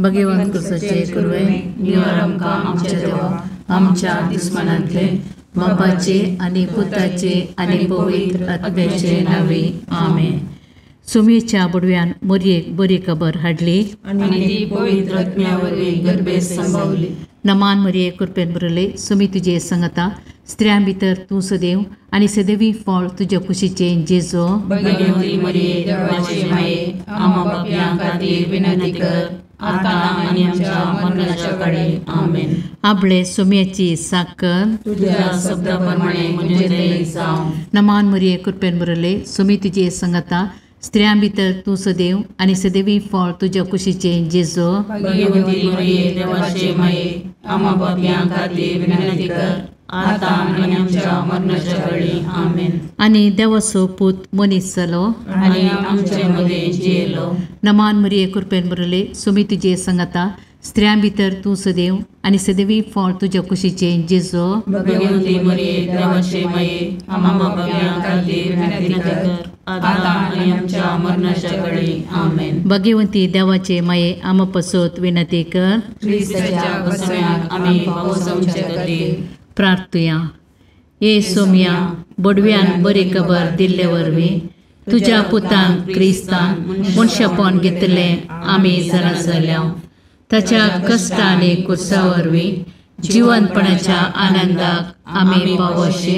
भगवंत कृपेचे कुरवे निवार आमकां आमच्या देवा आमच्या दुस्मनांतले बापाचे आनी पुताचे आनी पवित्र आत्म्याचे नावे आमेन. सुमेच्या बुडव्यान मोरयेक बरी खबर हाडली आनी ती पवित्र आत्म्यावरवीं गर्भेस संभवली. नमान मरिये कृपेन बरले सुमी तुजे संगता स्त्रियां भितर तूं सदैव आनी सदैवी फळ तुज्या कुशीचे जेजो. भगवंती मरिये देवाचे माये आम्हा पापयां खातीर विनंती कर आता आनी आमच्या मरणाच्या काळी आमेन. आपले सुम्याची साकर तुझ्या शब्दाप्रमाणे म्हणजे ते जावं. नमान मरिये कृपेन बरले सुमी तुजे संगता स्त्रियां भितर तूं सदैव आनी सदैवी फळ तुज्या कुशीचे जेजो. भगवंती मरिये देवाचे माये आम्हा पापयां खातीर विनंती कर आता आनी आमच्या मरणाच्या काळी आमेन. आनी देवाचो पूत मनीस जालो आनी आमचे मदे जियेलो. नमान मरिये कृपेन बरले सुमी तुजे संगता स्त्रियां भितर तूं सदैव आनी सदैवी फळ तुज्या कुशीचे जेजो. भगवंती मरिये देवाचे माये आम्हा पापयां खातीर विनंती कर आता आनी आमच्या मरणाच्या काळी आमेन. भगवंती देवाचे माये आम पसोत विनंती कर. ख्रिस्ताच्या बसव्याक आमी पावसावचे खातीर प्रार्थुया. ये सोम्या बडव्यान बरी खबर दिल्ले वरवीं तुज्या पुतान क्रिस्तान मनशापण घेतले आमी जरा जाल्या ताच्या कश्ट आनी कुर्सा वरवीं जिवंतपणाच्या आनंदाक आमी पावोशे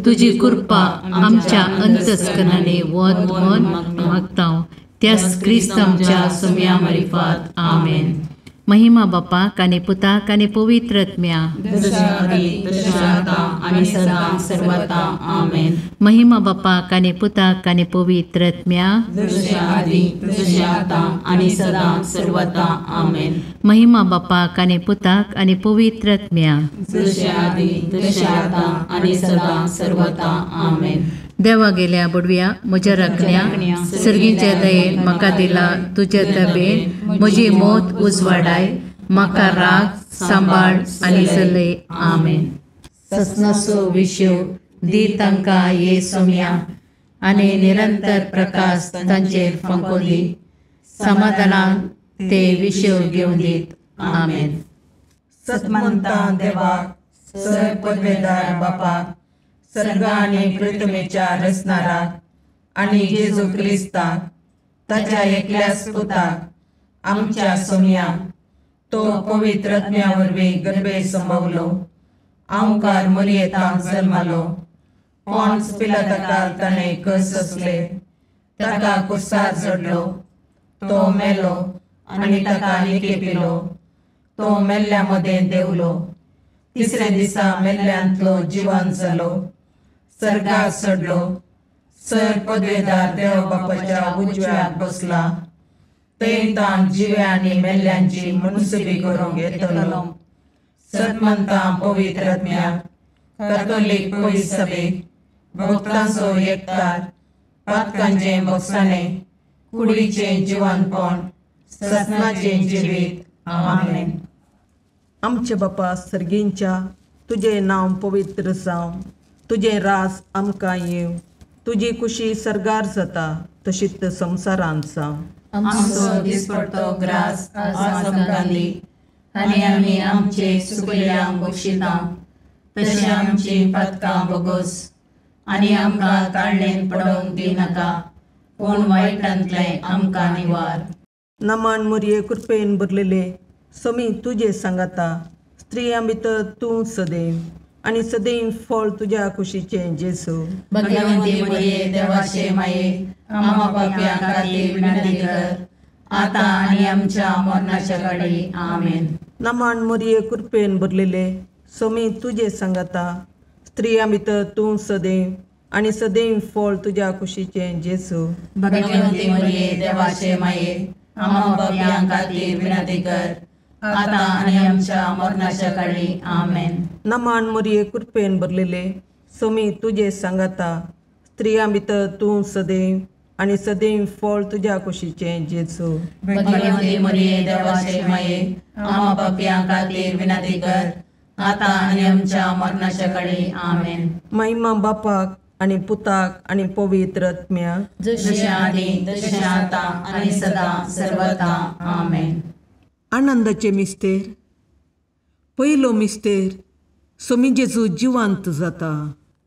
तुजी कृपा आमच्या अंतस्करणाने वत मन मागता त्याच क्रिस्त आमच्या सोम्या मार्फत आमेन. महिमा बापाक आनी पुताक आनी पवित्र आत्म्या जशा आदी तशा आता आनी सदां सर्वदा आमेन. महिमा बापाक आनी पुताक आनी पवित्र आत्म्या जशा आदी तशा आता आनी सदां सर्वदा आमेन. महिमा बापाक आनी पुताक आनी पवित्र आत्म्या जशा आदी तशा आता आनी सदां सर्वदा आमेन. देवा गेल्या बुडव्या म्हज्या राखण्या सर्गीच्या दयेन म्हाका दिला तुज्या तबेन म्हजी मोत उजवाडाय म्हाका राग सांबाळ आनी चलय आमेन. ससनाचो विशो दी तांकां ये सोम्या आनी निरंतर प्रकाश तांचेर फंकोन दी समाधानान ते विशो घेवन दीत आमेन. सतमंता देवाक सर पदवेदार बापाक सर्ग आनी पृथ्वीच्या रचणाराक आनी जेजू क्रिस्ताक ताच्या एकल्याच पुताक आमच्या सोम्या तो पवित्र आत्म्या वरवीं गर्भे संभवलो आमकां मरियेंत जल्मालो. पोंच पिलाताकाल ताणें कस असले ताका कुर्सार चडलो तो मेलो आनी ताका निकेपिलो तो मेल्ल्या मदें देवलो. तिसरे दिसा मेल्ल्यांतलो जिवंत जालो सर्गाक चडलो सर पदवेदार देव बापाच्या उजव्याक बसला. थंय ताण जिव्या आनी मेल्ल्यांची मनसुबी करूंक येतलो. सतमंतां पवित्र आत्म्याक कातोलीक पयस सभेक भक्तांचो एकठार पातकांचें बगसाणें कुडीचें जिवंतपण सतनाचें जिवीत आमेन. आमचे बापा सर्गींच्या तुझे नांव पवित्र जावं तुझे रास आमकां येव तुजी कुशी सर्गार जाता तशीच संवसारांत जावं. आमचो दिसपडटो ग्रास आज आमकां दी आनी आमी आमचे सुकल्यांक बक्षिता तशें आमची पातकां बोगोस आनी आमकां काळणेन पडोवंक दिनाका पूण वायटांतले आमकां निवार. नमान मरिये कृपेन भरलेले समी तुजे सांगाता स्त्रियां भितर तूं सदैव आनी सदैव फळ तुज्या कुशीचें जेजू. भगवंती मरिये देवाचे माये आम्हा पापयां खातीर विनंती कर आता आनी आमच्या मरणाच्या काळी आमेन. नमान मरिये कृपेन भरलेले समी तुजे सांगाता स्त्रियां भितर तूं सदैव आनी सदैव फळ तुज्या कुशीचें जेजू. भगवंती मरिये देवाचे माये आम्हा पापयां खातीर विनंती कर आता आनी आमच्या मरणाच्या काळी आमेन. नमान मरिये कृपेन भरलेले समी तुजे सांगाता स्त्रियां भितर तूं सदैव आनी सदैव फळ तुज्या कुशीचें जेजू. भगवंती मरिये देवाचे माये आम्हा पापयां खातीर विनंती कर आता आनी आमच्या मरणाच्या काळी आमेन. महिमा बापाक आनी पुताक आनी पवित्र आत्म्याक जशें आदी तशें आता आनी सदां सर्वदा आमेन. आनंदाचे मिस्तेर. पयलो मिस्तेर, सोमी जेजू जिवंत जाता.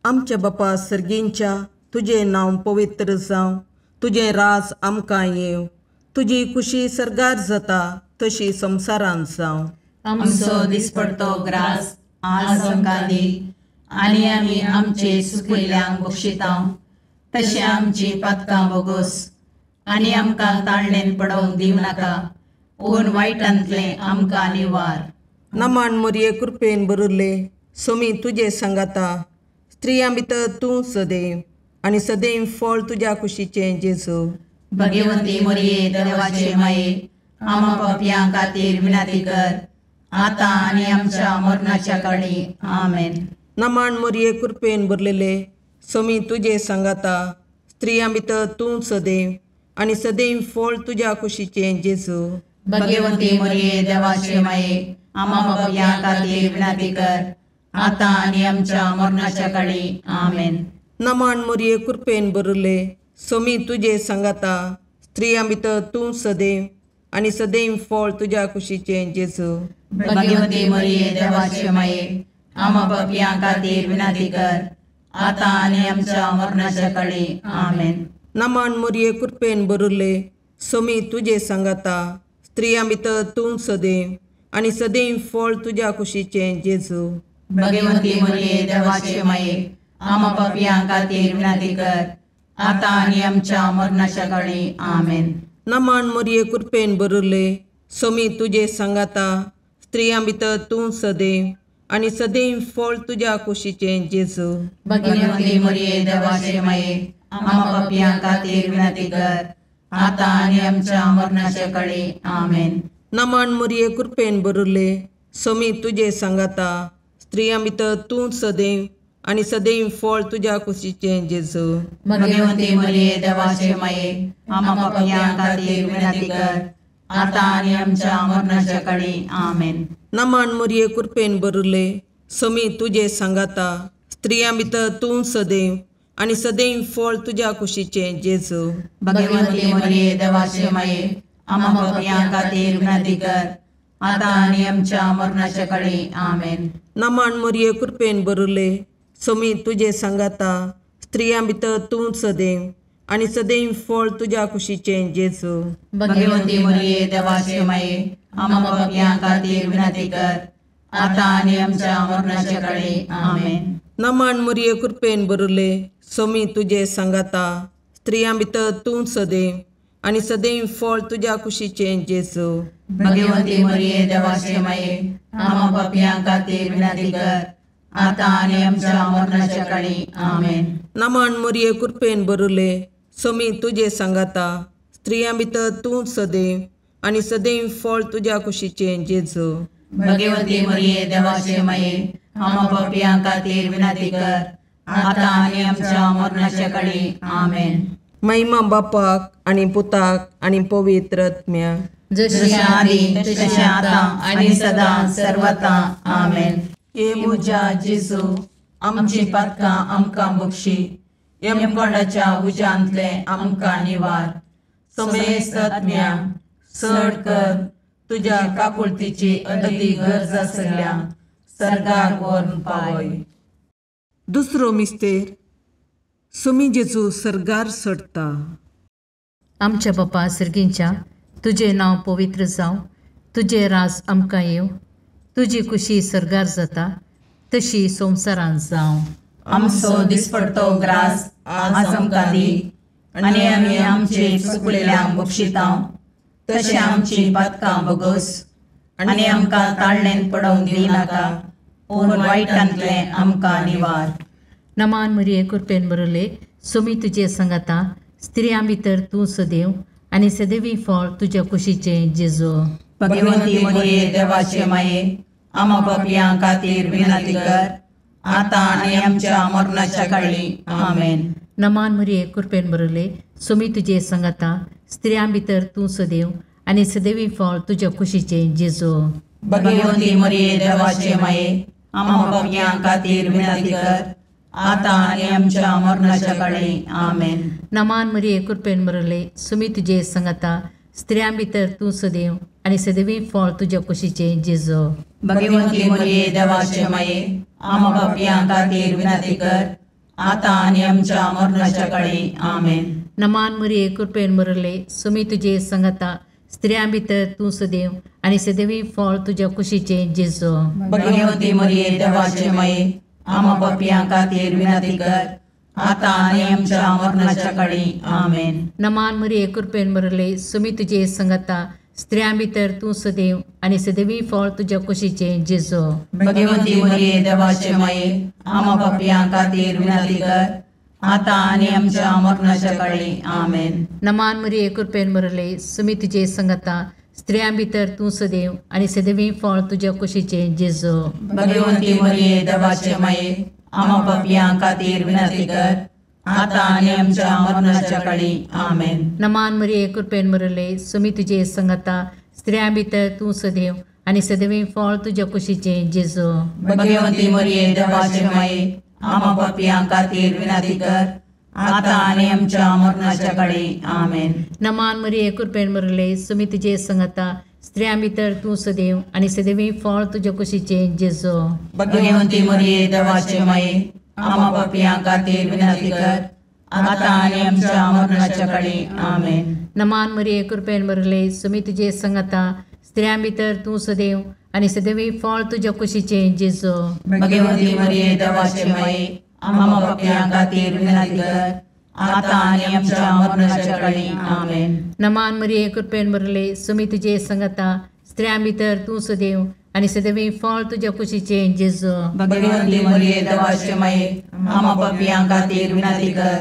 आमच्या बापा सर्गेंच्या, तुजें नांव पवित्र जावं, तुजें राज आमकां येवं, तुजी कुशी सरगार जाता तशी संवसारांत जावं. आमचो दिसपडतो ग्रास आज आमकां दी, आनी आमी आमचे चुकिल्ल्यांक बक्षितांव, तशें आमची पातकां बोगोस, आनी आमकां ताळणेन पडोवंक दिवं नाका, पूण वायटांतलें आमकां निवार. नमान मोरये कृपेन बरुल्ले, सोमी तुजे सांगाता, स्त्रियां भितर तूं सदैव, आनी सदैव फळ तुज्या कुशीचें जेजू. भगवंती मोरये देवाचे माये, आमा पापयां खातीर विनंती कर, आतां आनी आमच्या मरणाच्या काळी. आमेन. नमान मोरये कृपेन भरलेले, सोमी तुजे सांगाता, स्त्रियां भितर तूं सदैव, आनी सदैव फळ तुज्या कुशीचें जेजू. भगवंती मोरये देवाचे माये, आमा पापयां खातीर विनंती कर, आतां आनी आमच्या मरणाच्या काळी. आमेन. नमान मोरये कृपेन भरले, सोमी तुजे सांगाता, स्त्रियां भितर तूं सदैव, आनी सदैव फळ तुज्या कुशीचें जेजू. भगवंती मोरये देवाचे माये, आमा पापयां खातीर विनंती कर, आतां आनी आमच्या मरणाच्या काळी. आमेन. नमान मोरये कृपेन भरले, सोमी तुजे सांगाता, स्त्रियां भितर तूं सदैव, आनी सदैव फळ तुज्या कुशीचें जेजू. भगवंती मोरये देवाचे माये, आमा पापयां खातीर विनंती कर, आतां आनी आमच्या मरणाच्या काळी. आमेन. नमान मोरये कृपेन भरले, सोमी तुजे सांगाता, स्त्रियां भितर तूं सदैव, आनी सदैव फळ तुज्या कुशीचें जेजू. भगवंती मोरये देवाचे माये, आमा पापयां खातीर विनंती कर, आतां आनी आमच्या मरणाच्या काळी. आमेन. नमान मोरये कृपेन भरले, सोमी तुजे सांगाता, स्त्रियां भितर तूं सदैव, आनी सदैव फळ तुज्या कुशीचें जेजू. भगवंती मोरये देवाचे माये, आमा पापयां खातीर विनंती कर, आतां आनी आमच्या मरणाच्या काळी. आमेन. नमान मोरये कृपेन भरले, सोमी तुजे सांगाता, स्त्रियां भितर तूं सदैव, आनी सदैव फळ तुज्या कुशीचें जेजू. भगवंती मोरये देवाचे माये, आमा पापयां खातीर विनंती कर, आतां आनी आमच्या मरणाच्या काळी. आमेन. नमान मोरये कृपेन भरले, सोमी तुजे सांगाता, स्त्रियां भितर तूं सदैव, आनी सदैव फळ तुज्या कुशीचें जेजू. भगवंती मोरये देवाचे माये, आमा पापयां खातीर विनंती कर, आतां आनी आमच्या मरणाच्या काळी. आमेन. नमान मोरये कृपेन भरले, सोमी तुजे सांगाता, स्त्रियां भितर तूं सदैव, आनी सदैव फळ तुज्या कुशीचें जेजू. भगवंती मोरये देवाचे माये, आमा पापयां खातीर विनंती कर, आतां आनी आमच्या मरणाच्या काळी. आमेन. नमान मोरये कृपेन भरले, सोमी तुजे सांगाता, स्त्रियां भितर तूं सदैव, आनी सदैव फळ तुज्या कुशीचें जेजू. भगवंती मोरये देवाचे माये, आमा पापयां खातीर विनंती कर, आतां आनी आमच्या मरणाच्या काळी. आमेन. महिमा बापाक आनी पुताक आनी पवित्र आत्म्याक, जशें आदी तशें आतां आनी सदां सर्वता. आमेन. हे म्हज्या जेजू, आमची पातकां आमकां बक्षी, यमकोंडाच्या उज्यांतले आमकां निवार. समेस्त आत्म्या चड कर, तुज्या काकुळतीची अदी गरज आसल्यान सर्गाक व्हरून पावय. दुसरो मिस्तेर, सोमी जेजू सर्गार सडटा. आमच्या बापा सर्गींच्या, तुजें नांव पवित्र जावं, तुजें राज आमकां येवं, तुजी कुशी सरगार जाता तशी संवसारांत जावं. आमचो दिसपडतो ग्रास आज आमकां दी, आनी आमी आमचे चुकलेल्यांक बक्षितांव, तशें आमची पातकां बोगोस, आनी आमकां ताळणेन पडोवंक दिवं नाका, पूण वायटांतलें आमकां निवार. नमान मोरये कृपेन भरले, सोमी तुजे सांगाता, स्त्रियां भितर तूं सदैव, आनी सदैवी फळ तुज्या कुशीचें जेजू. भगवंती मोरये देवाचे माये, आमा पापयां खातीर विनंती कर, आतां आनी आमच्या मरणाच्या काळी. आमेन. नमान मोरये कृपेन भरले, सोमी तुजे सांगाता, स्त्रियां भितर तूं सदैव, आनी सदैवी फळ तुज्या कुशीचें जेजू. भगवंती मोरये देवाचे माये, आमा पापयां खातीर विनंती कर, आतां आनी आमच्या मरणाच्या काळी. आमेन. नमान मोरये कृपेन भरले, सोमी तुजे सांगाता, स्त्रियां भितर तूं सदैव, आणि सदैवी फळ तुझ्या कुशीचे जेजू. भगवंती मरिये देवाचे माये, आम्हा पापियां खातीर विनंती कर, आता आणि आमच्या मरणाच्या काळी. आमेन. नमान मरिये कृपेन बरले, सुमी तुझे संगता, स्त्रियां भितर तू सदैव आणि सदैवी फळ तुझ्या कुशीचे जेजू. भगवंती मरिये देवाचे माये, आम्हा पापियां खातीर विनंती कर, आता आणि आमच्या मरणाच्या काळी. आमेन. नमान मरिये कृपेन बरले, सुमी तुझे संगता, स्त्रियां भितर तू सदैव आणि सदैवी फळ तुझ्या कुशीचे जेजू. भगवंती मरिये देवाचे माये, आम्हा पापियां खातीर विनंती कर, आता आणि आमच्या मरणाच्या काळी. आमेन. नमान मरिये कृपेन बरले, सुमी तुझे संगता, स्त्रियां भितर तू सदैव आणि सदैवी फळ तुझ्या कुशीचे जेजू. भगवंती मरिये देवाचे माये, आम्हा पापियां खातीर विनंती कर, आता आणि आमच्या मरणाच्या काळी. आमेन. नमान मरिये कृपेन बरले, सुमी तुझे संगता, स्त्रियां भितर तू सदैव आणि सदैवी फळ तुझ्या कुशीचे जेजू. भगवंती मरिये देवाचे माये, आम्हा पापियां खातीर विनंती कर, आता आणि आमच्या मरणाच्या काळी. आमेन. नमान मरिये कृपेन बरले, सुमी तुझे संगता, स्त्रियां भितर तू सदैव आणि सदैवी फळ तुझ्या कुशीचे जेजू. भगवंती मरिये देवाचे माये, आम्हा पापियां खातीर विनंती कर, आता आणि आमच्या मरणाच्या काळी. आमेन. नमान मरिये कृपेन बरले, सुमी तुझे संगता, स्त्रियां भितर तू सदैव आणि सदैवी फळ तुझ्या कुशीचे जेजू. भगवंती मरिये देवाचे माये, आम्हा पापियां खातीर विनंती कर, आता आणि आमच्या मरणाच्या काळी. आमेन. नमान मरिये कृपेन बरले, सुमी तुझे संगता, स्त्रियां भितर तू सदैव आणि सदैवी फळ तुझ्या कुशीचे जेजू. भगवंती मरिये देवाचे माये, आम्हा पापियां खातीर विनंती कर,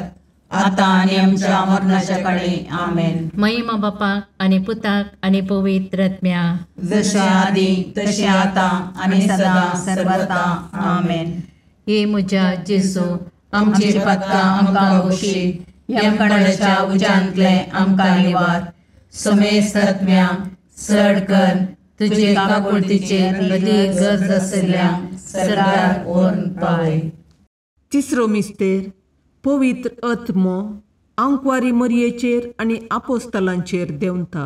आता आणि आमच्या मरणाच्या काळी. आमेन. महिमा बापाक आणि पुताक आणि पवित्र आत्म्या, जसे आधी तसे आता आणि सदा सर्वदा. आमेन. हे म्हज्या जेजू, आमची पत्कां आमकां बक्षी, यमकणाच्या उजांतले आमकां निवार. समेस्त आत्म्या चड कर, तुजे काकुळतीचेर कधी गरज आसल्यांक सरकार ओन पाय. तिसरो मिस्तेर पवित्र आत्मो आंकवारी मरियेचेर आनी आपोस्तलांचेर देंवता.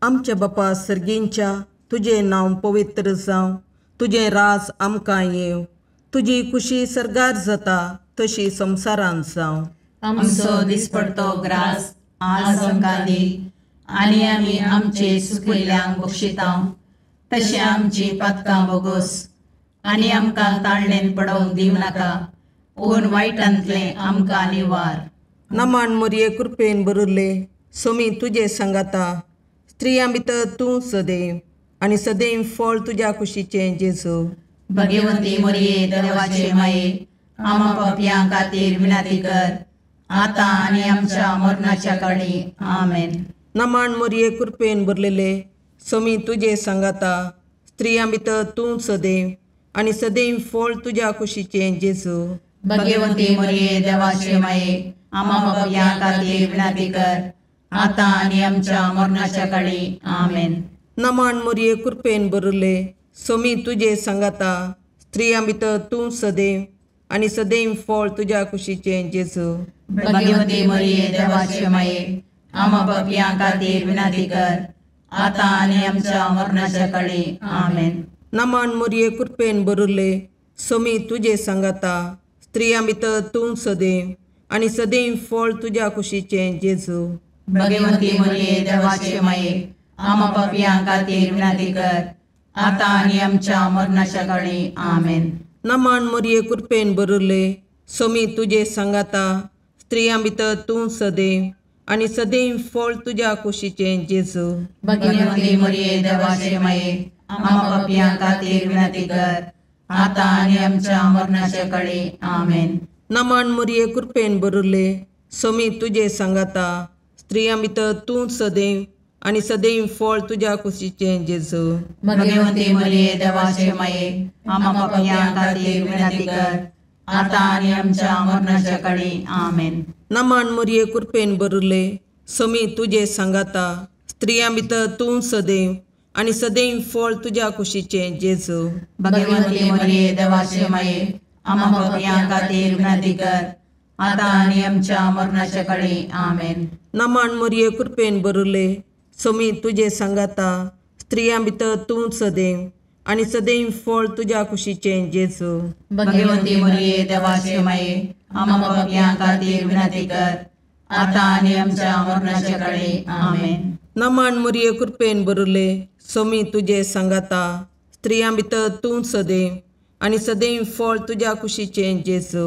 आमच्या बापा सर्गींच्या, तुजें नांव पवित्र जावं, तुजें राज आमकां येव, तुजी कुशी सरगार जाता तशी संवसारांत जावं. आमचो दिसपडतो ग्रास आज आमकां दी, आनी आमी आमचे सुकयल्यांक बक्षितांव, तशें आमची पातकां बोगोस, आनी आमकां ताळणेन पडोवंक दिवं नाका, पूण वायटांतले आमकां निवार. नमान मरिये कृपेन बरले, सोमी तुजे सांगाता, स्त्रियां भितर तूं सदैव आनी सदैव फळ तुज्या कुशीचें जेजू. भगवंती मरिये देवाचे माये, आम्हा पापियां खातीर विनंती कर, आता आनी आमच्या मरणाच्या काळी. आमेन. नमान मरिये कृपेन बरलेले, सोमी तुजे सांगाता, स्त्रियां भितर तूं सदैव आनी सदैव फळ तुज्या कुशीचें जेजू. भगवंती मरिये देवाचे माये, आम्हा पापियां खातीर विनंती कर, आता आनी आमच्या मरणाच्या काळी. आमेन. नमान मरिये कृपेन बरले, सोमी तुजे सांगाता, स्त्रियां भितर तूं सदैव आनी सदैव फळ तुज्या कुशीचें जेजू. भगवंती मरिये देवाचे माये, आम्हा पापियां खातीर विनंती कर, आता आनी आमच्या मरणाच्या काळी. आमेन. नमान मरिये कृपेन बरले, सोमी तुजे सांगाता, स्त्रियां भितर तूं सदैव आनी सदैव फळ तुज्या कुशीचें जेजू. भगवंती मरिये देवाचे माये, आम्हा पापियां खातीर विनंती कर, आता आनी आमच्या मरणाच्या काळी. आमेन. नमान मरिये कृपेन बरले, सोमी तुजे सांगाता, स्त्रियां भितर तूं सदैव आनी सदैव फळ तुज्या कुशीचें जेजू. भगवंती मरिये देवाचे माये, आम्हा पापियां खातीर विनंती कर, आता आनी आमच्या मरणाच्या काळी. आमेन. नमान मरिये कृपेन बरले, सोमी तुजे सांगाता, स्त्रियां भितर तूं सदैव आनी सदैव फळ तुज्या कुशीचें जेजू. भगवंती मरिये देवाचे माये, आम्हा पापियां खातीर विनंती कर, आता आनी आमच्या मरणाच्या काळी. आमेन. नमान मरिये कृपेन बरले, सोमी तुजे सांगाता, स्त्रियां भितर तूं सदैव आनी सदैव फळ तुज्या कुशीचें जेजू. भगवंती मरिये देवाचे माये, आम्हा पापियां खातीर विनंती कर, आता आनी आमच्या मरणाच्या काळी. आमेन. नमान मरिये कृपेन बरले, सोमी तुजे सांगाता स्त्रियां भितर तूं सदैव आनी सदैव फळ तुज्या कुशीचें जेजू. भगवंती मरिये देवाचे माये आम्हा पापयां खातीर विनंती कर आता आनी आमच्या मरणाच्या काळी आमेन. नमन मरिये कृपेन बरले सोमी तुजे सांगाता स्त्रियां भितर तूं सदैव आनी सदैव फळ तुज्या कुशीचें जेजू.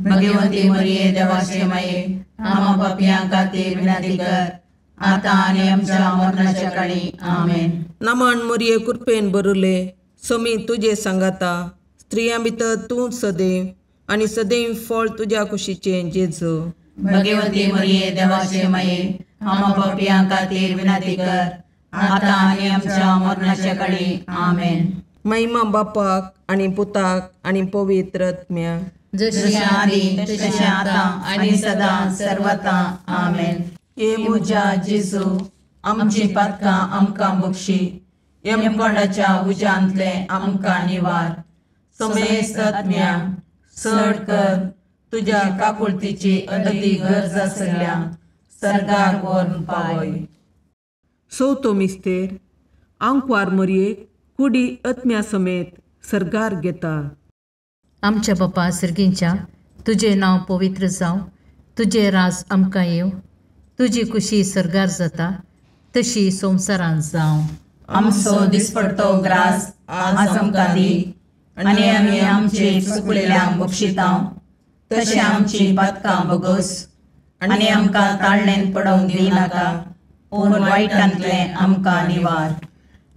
भगवंती मरिये देवाचे माये आम्हा पापयां खातीर विनंती कर आता आनी आमच्या मरणाच्या काळी आमेन. नमन मरिये कृपेन बरले सोमी तुजे सांगाता स्त्रियां भितर तूं सदैव आनी सदैव फळ तुज्या कुशीचें जेजू. भगवंती मरिये देवाचे माये आम्हा पापयां खातीर विनंती कर आता आनी आमच्या मरणाच्या काळी आमेन. महिमा बापाक आनी पुताक आनी पवित्र आत्म्याक, जशी आदी तशी आता आणि सदा सर्वता आमेन. ये मुजा जेजू आमची पातकां आमकां बक्षी, यमकोंडाच्या उज्यांतले आमकां निवार. समेस्त आत्म्या चड कर तुज्या काकुळतीची अदी गरज आसल्या सर्गाक व्हरून पावय. चवथो मिस्तेर आंकवार मरयेक कुडी आत्म्या समेत सर्गार घेता. आमच्या बापा सर्गींच्या तुजें नांव पवित्र जावं, तुजें राज आमकां येवं, तुजी कुशी सर्गार जाता तशी संवसारांत जावं. आमचो दिसपडटो ग्रास आज आमकां दी आनी आमी आमचे चुकलेल्यांक बक्षितांव, तशें आमची पातकां बोगोस आनी आमकां ताळणेन पडोवंक दिनाका, पूण वायटांतले आमकां निवार.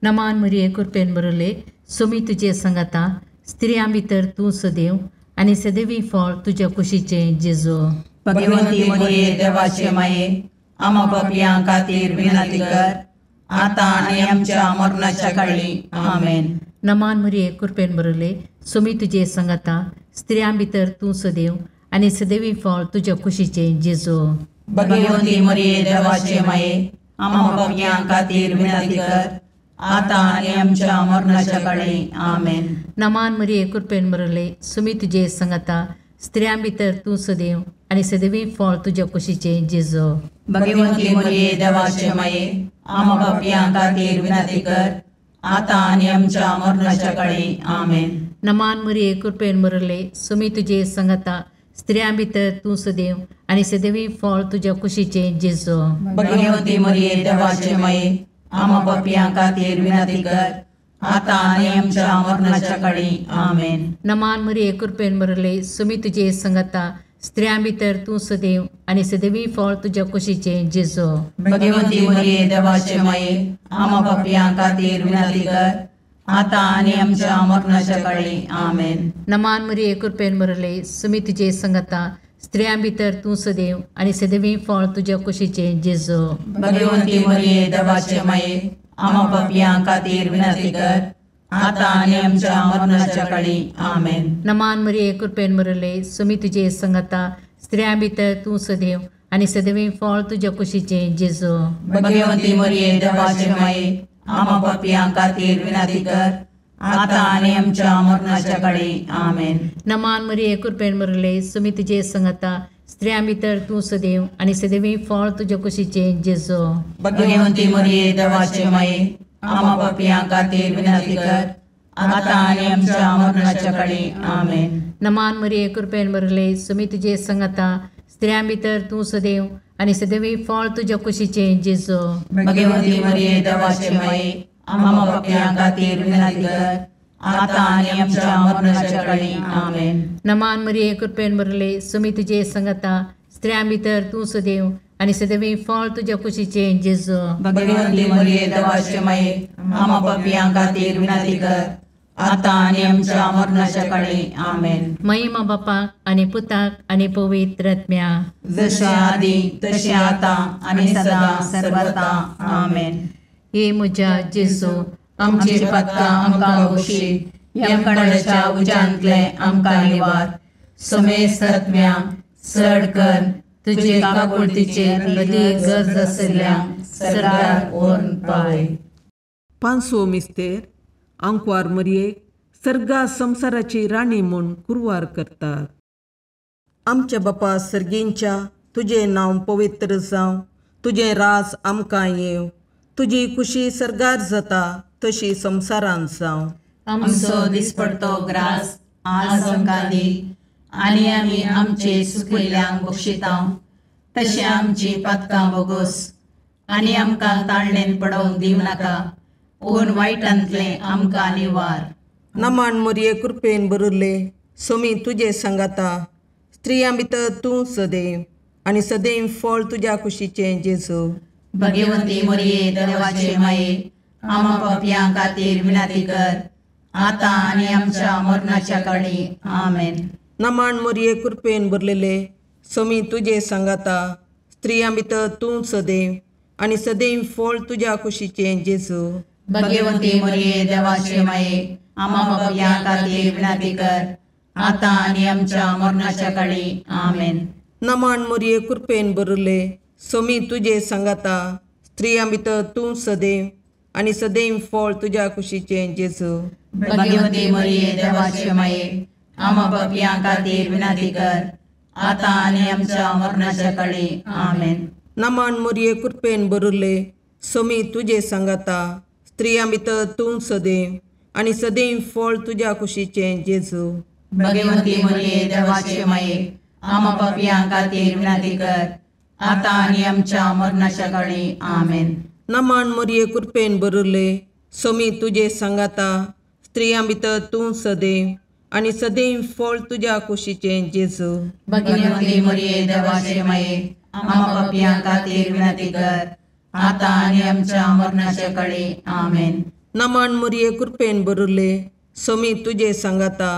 नमान मरिये कृपेन बरले सोमी तुजे सांगाता स्त्रियां भितर तूं सदैव आनी सदैवी फळ तुज्या कुशीचें जेजू. भगवंती मरिये देवाचे माये आम्हा पापयां खातीर विनंती कर आता आनी आमच्या मरणाच्या काळी आमेन. नमान मरिये कृपेन बरले सोमी तुजे सांगाता स्त्रियां भितर तूं सदैव आनी सदैवी फळ तुज्या कुशीचें जेजू. भगवंती मरिये देवाचे माये आम्हा पापयां खातीर विनंती कर आता आनी आमच्या मरणाच्या काळी आमेन. नमान मरिये कृपेन बरले सोमी तुजे सांगाता स्त्रियां भितर तूं सदैव आनी सदैवी फळ तुज्या कुशीचें जेजू. भगवंती मरिये देवाचे माये आम्हा पापयां खातीर विनंती कर आता आनी आमच्या मरणाच्या काळी आमेन. नमान मरिये कृपेन बरले सोमी तुजे सांगाता स्त्रियां भितर तूं सदैव आनी सदैवी फळ तुज्या कुशीचें जेजू. भगवंती मरिये देवाचे माये आम्हा पापयां खातीर विनंती कर आता आनी आमच्या मरणाच्या काळी आमेन. नमान मरिये कृपेन बरले सोमी तुजे सांगाता स्त्रियां भितर तूं सदैव आनी सदैवी फळ तुज्या कुशीचें जेजू. भगवंती मरिये देवाचे माये आम्हा पापयां खातीर विनंती कर आता आनी आमच्या मरणाच्या काळी आमेन. नमान मरिये कृपेन बरले सोमी तुजे सांगाता स्त्रियां भितर तूं सदैव आनी सदैवी फळ तुज्या कुशीचें जेजू. भगवंती मरिये देवाचे माये आम्हा पापयां खातीर विनंती कर आता आनी आमच्या मरणाच्या काळी आमेन. नमान मरिये कृपेन बरले सोमी तुजे सांगाता स्त्रियां भितर तूं सदैव आनी सदैवी फळ तुज्या कुशीचें जेजू. भगवंती मरिये देवाचे माये आम्हा पापयां खातीर विनंती कर आता आनी आमच्या मरणाच्या काळी आमेन. नमान मरिये कृपेन बरले सोमी तुजे सांगाता स्त्रियां भितर तूं सदैव आनी सदैवी फळ तुज्या कुशीचें जेजू. भगवंती मरिये देवाचे माये आम्हा पापयां खातीर विनंती कर आता आनी आमच्या मरणाच्या काळी आमेन. नमान मरिये कृपेन बरले सोमी तुजे सांगाता स्त्रियां भितर तूं सदैव आनी सदैवी फळ तुज्या कुशीचें जेजू. भगवंती मरिये देवाचे माये आम्हा पापयां खातीर विनंती कर आता आनी आमच्या मरणाच्या काळी आमेन. नमान मरिये कृपेन बरले सोमी तुजे सांगाता स्त्रियां भितर तूं सदैव आनी सदैवी फळ तुज्या कुशीचें जेजू. भगवंती मरिये देवाचे माये आम्हा पापयां खातीर विनंती कर आता आनी आमच्या मरणाच्या काळी आमेन. महिमा बापाक आनी पुताक आनी पवित्र आत्म्याक, जशे आदी तशे आता आनी सदा सर्वता आमेन. हे म्हज्या जेजू आमची पातकां आमकां बक्षी, यमकोंडाच्या उज्यांतले आमकां निवार. समेस्त आत्म्या चड कर तुजे काकुळतीचे अदीक गरज आसल्यांक सर्गार व्हरून पावय. पांचवो मिस्तेर आंकवार मरयेक सर्गा संवसाराची राणी म्हूण कुरवार करतात. आमच्या बापा सर्गींच्या तुजें नांव पवित्र जावं, तुजें राज आमकां येवं, तुजी कुशी सरगार जाता तशी संवसारांत जावं. आमचो दिसपडतो ग्रास आज आमकां दी, आनी आमी आमचे सुकिल्ल्यांक बक्षितांव. तशें आमची पातकां बोगोस, आनी आमकां ताळणेन पडोवंक दिव नाका, पूण वायटांतलें आमकां निवार. नमान मोरये कृपेन बरिल्ले सोमी तुजे सांगाता, स्त्रियां भितर तूं सदैव, आनी सदैव फळ तुज्या कुशीचें जेजू. भगवंती मोरये देवाचे माये, आमा पापयां खातीर विनंती कर, आतां आनी आमच्या मरणाच्या काळी. आमेन. नमान मोरये कृपेन बरलेले सोमी तुजे सांगाता, स्त्रियां भितर तूं सदैव, आनी सदैव फळ तुज्या कुशीचें जेजू. भगवंती मोरये देवाचे माये, आमा पापयां खातीर विनंती कर, आतां आनी आमच्या मरणाच्या काळी. आमेन. नमान मोरये कृपेन बरले सोमी तुजे सांगाता, स्त्रियां भितर तूं सदैव, आनी सदैव फळ तुज्या कुशीचें जेजू. भगवंती मोरये देवाचे माये, आमा पापयां खातीर विनंती कर, आतां आनी आमच्या मरणाच्या काळी. आमेन. नमान मोरये कृपेन बरले सोमी तुजे सांगाता, स्त्रियां भितर तूं सदैव, आनी सदैव फळ तुज्या कुशीचें जेजू. भगवंती मोरये देवाचे माये, आमा पापयां खातीर विनंती कर, आतां आनी आमच्या मरणाच्या काळी. आमेन. नमान मोरये कृपेन बरले सोमी तुजे सांगाता, स्त्रियां भितर तूं सदैव, आनी सदैव फळ तुज्या कुशीचें जेजू. भगवंती मोरये देवाचे माये, आमा पापयां खातीर विनंती कर, आतां आनी आमच्या मरणाच्या काळी. आमेन. नमान मोरये कृपेन बरले सोमी तुजे सांगाता,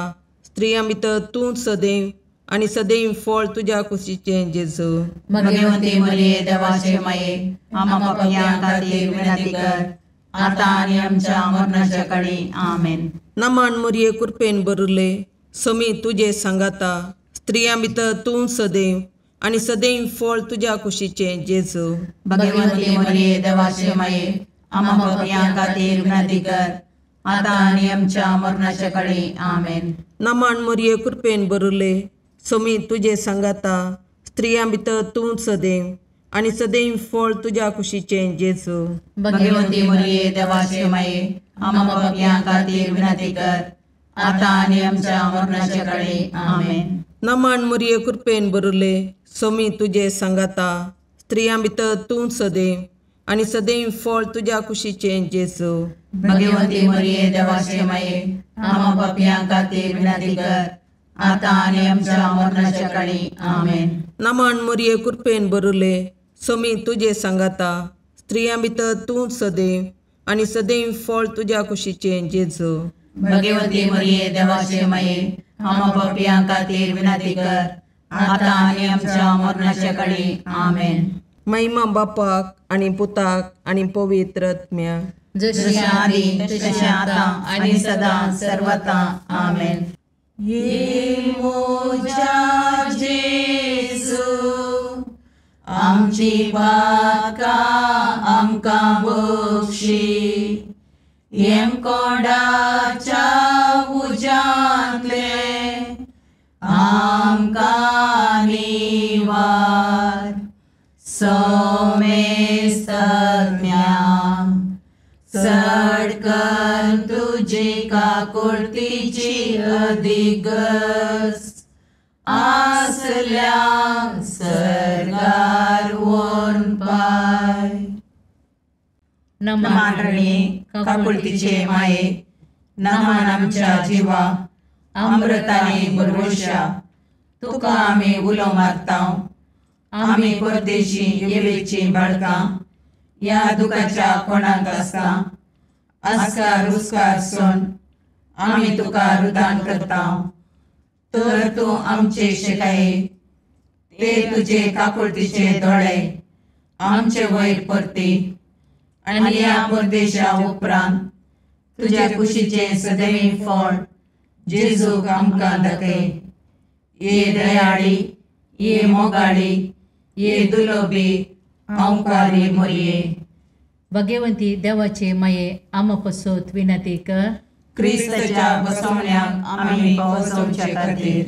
स्त्रियां भितर तूं सदैव, आनी सदैव फळ तुज्या कुशीचें जेजू. भगवंती मोरये देवाचे माये, आमा पापयां खातीर विनंती कर, आतां आनी आमच्या मरणाच्या काळी. आमेन. नमान मोरये कृपेन बरले सोमी तुजे सांगाता, स्त्रियां भितर तूं सदैव, आनी सदैव फळ तुज्या कुशीचें जेजू. भगवंती मोरये देवाचे माये, आमा पापयां खातीर विनंती कर, आतां आनी आमच्या मरणाच्या काळी. आमेन. नमान मोरये कृपेन बरले सोमी तुजे सांगाता, स्त्रियां भितर तूं सदैव, आनी सदैव फळ तुज्या कुशीचें जेजू. भगवंती मोरये देवाचे माये, आमा पापयां खातीर विनंती कर, आतां आनी आमच्या मरणाच्या काळी. आमेन. नमान मोरये कृपेन बरले सोमी तुजे सांगाता, स्त्रियां भितर तूं सदैव, आनी सदैव फळ तुज्या कुशीचें जेजू. भगवंती मोरये देवाचे माये, आमा पापयां खातीर विनंती कर, आतां आनी आमच्या मरणाच्या काळी. आमेन. नमान मोरये कृपेन बरले सोमी तुजे सांगाता, स्त्रियां भितर तूं सदैव, आनी सदैव फळ तुज्या कुशीचें जेजू. भगवंती मोरये देवाचे माये, आमा पापयां खातीर विनंती कर, आतां आनी आमच्या मरणाच्या काळी. आमेन. महिमा बापाक आनी पुताक आनी पवित्र आत्म्याक, जशें आदी तशें आतां आनी सदां सर्वता. आमेन. ये मोजा जेजू, आमची पातकां आमकां बक्षी, येम कोंडाच्या उज्यांतले आमकां निवार. सोमेस्त सडकन तुजी काकुळतीची अधिगस, आसल्या सरगार वोन पाय. नमान रणे काकुळतीचे माये, नमान आमच्या जिवा, अमृताने भरवशा, तुका आमी उलो मारतांव. आमी परदेशी येवेची बाळकां, या दुखाच्या कोणाक आसता, आस्कार रुस्कार सोन आमी तुका रुदान करतांव. तर तूं आमचे शिकाये, ते तुजे काकुळतीचे दोळे आमचे वयर परती, आनी या परदेशा उपरांत तुज्या कुशीचे सदैव फळ जेजूक आमकां दाखय. ये दयाळी, ये मोगाळी, ये दुलोबी, ओंकारी मोरये. भगवंती देवाचे माये, आमा पसोत विनंती कर. क्रिस्ताच्या बसवण्याक आमी पावसोवचे खातीर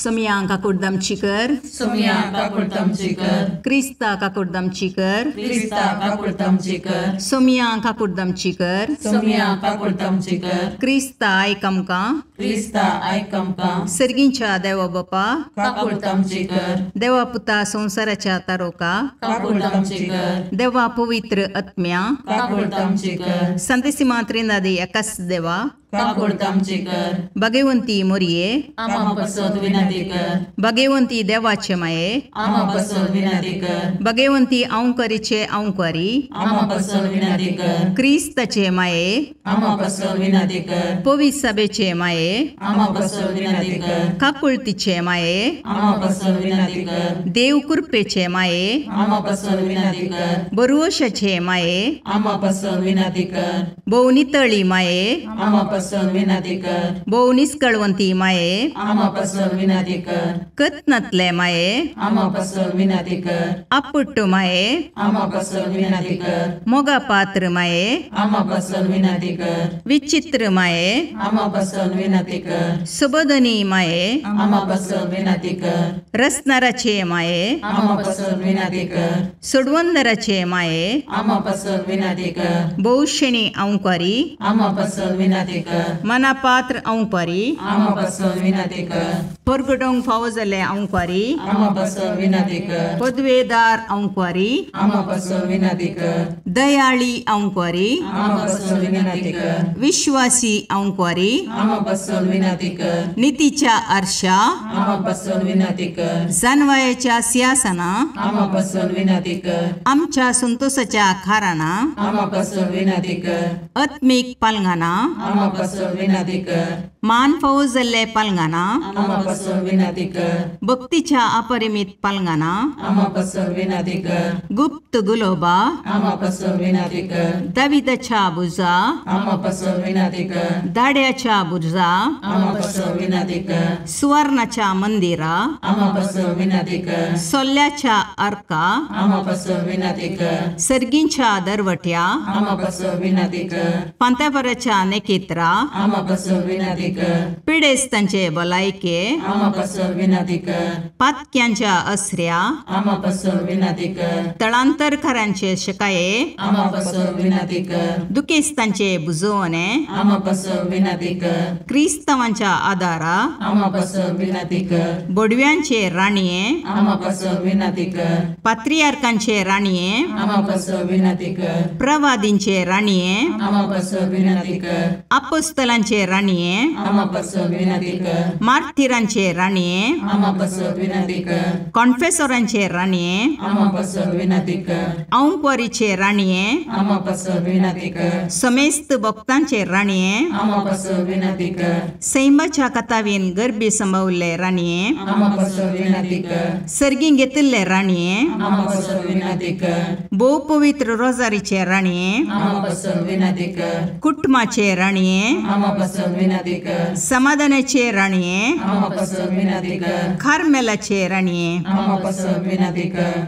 सोमिया काकुर्दमची कर, सोमिया काकुर्दमची कर, क्रिस्ता काकुर्दमची कर, क्रिस्ता काकुर्दमची कर, सोमिया काकुर्दमची कर, सोमिया काकुर्दमची कर, क्रिस्ता आयकमका, क्रिस्ता आयकमका, सर्गींच्या देवा बापा, काकुर्दमची कर, देवा पुता संसाराच्या तारोका, काकुर्दमची कर, देवा पवित्र आत्म्या, काकुर्दमची कर, संतसिमा त्रिनादी एकाच देवा, काकुर्दमची कर, भगवंती मोरिये, आम्हा बसत विनंती कर, भगवंती देवाचे माये, आम्हा बसत विनंती कर, भगवंती औंकारीचे औंकारी, आम्हा बसत विनंती कर, क्रिस्ताचे माये, आम्हा बसत विनंती कर, पवित्र सभेचे माये, आम्हा बसत विनंती कर, काकुळतीचे माये, आम्हा बसत विनंती कर, देव कृपेचे माये, आम्हा बसत विनंती कर, बरुवशाचे माये, आम्हा बसत विनंती कर, बहुनितळी माये, आम्हा बसत विनंती कर, बहुनिष्कळवंती माये, आम्हा बसत विनंती कर, कथनतले माये, आम्हा बसत विनंती कर, अपुट्टू माये, आम्हा बसत विनंती कर, मोगा पात्र माये, आम्हा बसत विनंती कर, विचित्र माये, आम्हा बसत विनंती कर, सुबोधनी माये, आम्हा बसत विनंती कर, रसनाराचे माये, आम्हा बसत विनंती कर, सुडवंदराचे माये, आम्हा बसत विनंती कर, बहुशणी औंकारी, आम्हा बसत विनंती कर, मनापात्र औंकारी, आम्हा बसत विनंती कर, परगडोंग फावो जाल्ले औंकारी, आम्हा बसत विनंती कर, पदवेदार औंकारी, आम्हा बसत विनंती कर, दयाळी औंकारी, आम्हा बसत विनंती कर, विश्वासी औंकारी, आम्हा बसत विनंती कर, नीतीच्या आरशा, आम्हा बसत विनंती कर, जानवायाच्या सिंहासना, आम्हा बसत विनंती कर, आमच्या संतोषाच्या खाराना, आम्हा बसत विनंती कर, आत्मिक पालंगाना, आम्हा बसत विनंती कर, मान फावो जाल्ले पालंगाना, आम्हा बसत विनंती कर, भक्तीच्या अपरिमित पालंगाना, आम्हा बसत विनंती कर, गुप्त गुलोबा, आम्हा बसत विनंती कर, दाविदाच्या बुजा, आम्हा बसत विनंती कर, दाड्याच्या बुजा, आम्हा बसत विनंती कर, सुवर्णाच्या मंदिरा, आम्हा बसत विनंती कर, सोल्ल्याच्या अर्का, आम्हा बसत विनंती कर, सर्गींच्या दरवट्या, आम्हा बसत विनंती कर, पांत्यापराच्या नेकेत्रा, आम्हा बसत विनंती कर, पिडेस्तांचे भलायके, आम्हा बसत विनंती कर, पातक्यांच्या असऱ्या, आम्हा बसत विनंती कर, तळांतरकारांचे शकाये, आम्हा बसत विनंती कर, दुखेस्तांचे बुजवणे, आम्हा बसत विनंती कर, क्रिस्तवांच्या आदारा, आम्हा बसत विनंती कर, बोडव्यांचे राणीये, आम्हा बसत विनंती कर, पात्रियार्कांचे राणीये, आम्हा बसत विनंती कर, प्रवादींचे राणीये, आम्हा बसत विनंती कर, अपोस्तलांचे राणीये, आम्हा बसत विनंती कर, मार्तिरांचे राणीये, आम्हा बसत विनंती कर, कॉन्फेसोरांचे राणीये, आम्हा बसत विनंती कर, औंकवारीचे राणीये, आम्हा बसत विनंती कर, समेस्त भक्तांचे राणीये, आम्हा बसत विनंती कर, सैमाच्या कथावीन गर्भी संभवले राणीये, आम्हा बसत विनंती कर, सर्गीं घेतिल्ले राणीये, आम्हा बसत विनंती कर, बहु पवित्र रोजारीचे राणीये, आम्हा बसत विनंती कर, कुटुंबाचे राणीये, आम्हा बसत विनंती कर, समाधानाचे राणीये, आम्हा बसत विनंती कर, खारमेलाचे राणीये, आम्हा बसत विनंती कर,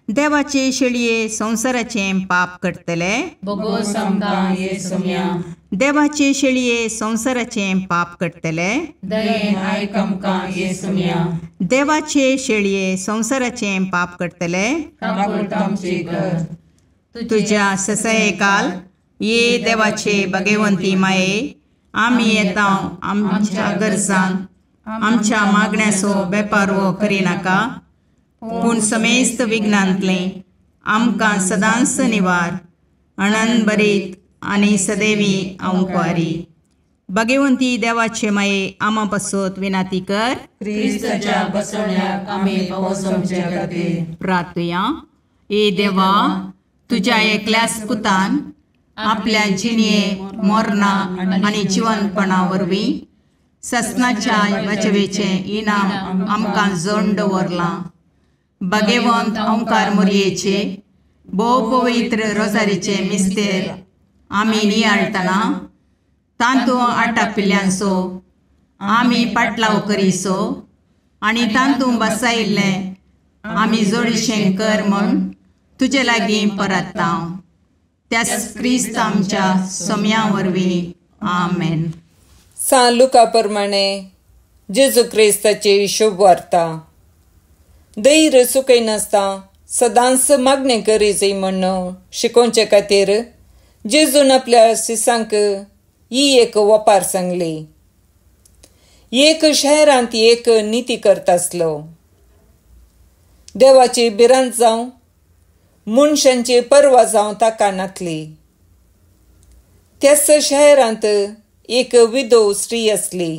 देवाचे शेळये संसाराचे पाप करतले, बगोस आमकां येसुम्या, देवाचे शेळये संसाराचे पाप करतले, दयेन आयक आमकां येसुम्या, देवाचे शेळये संसाराचे पाप करतले, काकुळट आमची कर, तुझ्या ससये काल ये देवाचे भगवंती माये, आम्ही येता आमच्या गरजांक आमच्या मागण्याचो बेपारवो करिनाका, पूण समेस्त विघ्नांतले आमकां सदांच निवार, आनंद बरीत आनी सदैवी औंकवारी. भगवंती देवाचे माये आमा पासत विनाती कर, क्रिस्ताच्या बसवण्याक आमी पावसमचे खातीर प्रार्थया. ए देवा, तुझ्या एकल्याच पुतान आपल्या जिणये मोरणा आनी जिवंतपणा वरवीं ससनाच्या वाचवेचे इनाम आमकां जोडून दवरलां. भगवंत ओंकार मोरयेचे भोव पवित्र रोजारीचे मिस्तेर आमी नियाळतना तांतूं आटापिल्ल्यांचो आमी पाटलाव करिसो आनी तांतूं बसायिल्लें आमी जोडीशें कर म्हूण तुजे लागीं परतता. त्याच क्रिस्त आमच्या सोम्या वरवीं. आमेन. सांत लुका प्रमाणे जेजू क्रिस्ताची शुभ वार्ता. दैर सुखय नासता सदांच मागणे करी जाय म्हणून शिकोवचे खातीर जेजून आपल्या शिसांक ही एक वपार सांगली. एक शहरांत एक नीती करता आसलो. देवाची भिरांत जावं मनशांची परवा जावं ताका नासली. त्याच शहरांत एक विधव स्त्री असली.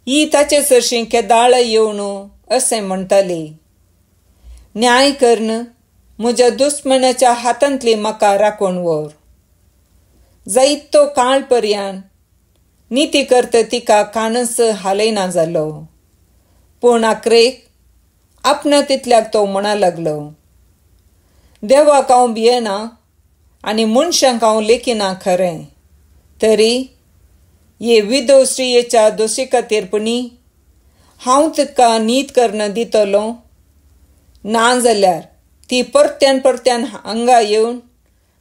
ही ताचे सरशी केदाळ येवन असे म्हणटाली, न्याय कर्ण म्हज्या दुश्मनाच्या हातांतली म्हाका राखून व्हर. जायतो काळ पर्यंत नीती करता तिका कानस हालयना जालो. पूण आखरेक आपणा तितल्याक तो म्हणा लागलो, देवाक हांव भियेना आनी मनशांक हांव लेखिना खरें. तरी हे विधव स्त्रियेच्या दोशी खातीरपणी हांव तिका नीत कर्ण दितलो, ना जाल्यार ती परत्यान परत्यान हांगा येवन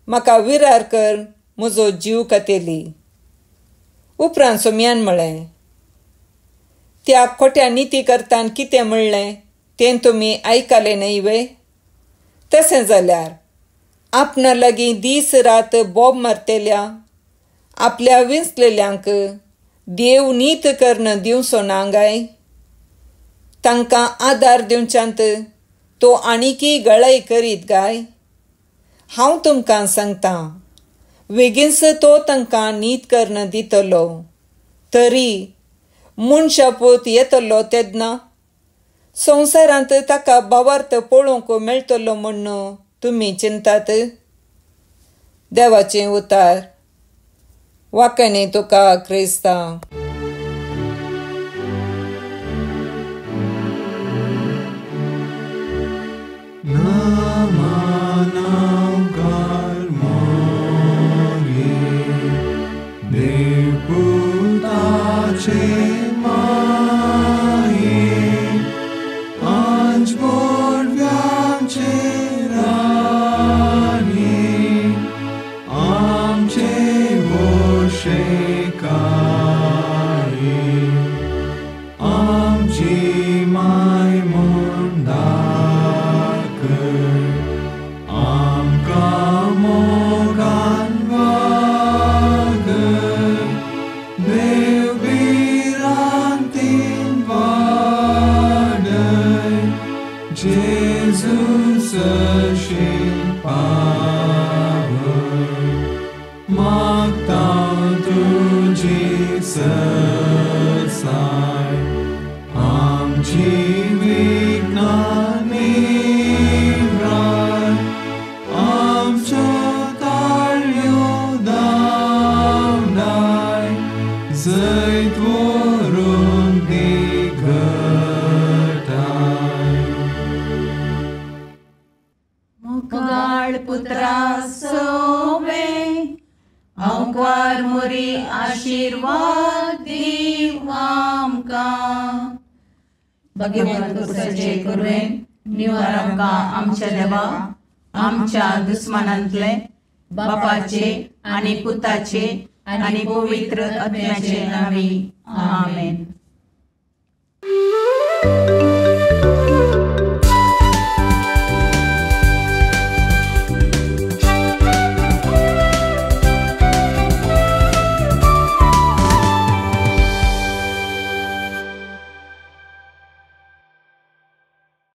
म्हाका विरार कर म्हजो जीव खातेली. उपरांत सोम्यान म्हळें, त्या खोट्या नीती करतान कितें म्हणलें तें तुमी आयकलें न्हय वे. तशें जाल्यार आपणा लागीं दीस रात बोब मारतेल्या आपल्या विंचलेल्यांक देव नीत कर्ण दिवचो ना काय. तांकां आदार दिवच्यांत तो आनीकी गळाय करीत काय. हांव तुमकां सांगतां, बेगीनच तो तांकां नीत कर्ण दितलो. तरी मनशापूत येतलो तेन्ना संवसारांत ताका भावार्थ पळोवंक मेळटलो म्हूण तुमी चिंतात. देवाचें उतार. वाकणे तुका क्रिस्ता. मुगाळ पुत्रा सोवे अवकार मोरी आशीर्वाद दीव आमकां. भगवंत पुरुषाचे करुवेन निवार आमकां आमच्या देवा आमच्या दुस्मनांतले बापाचे आनी पुताचे आनी पवित्र आत्म्याचे नावी. आमेन.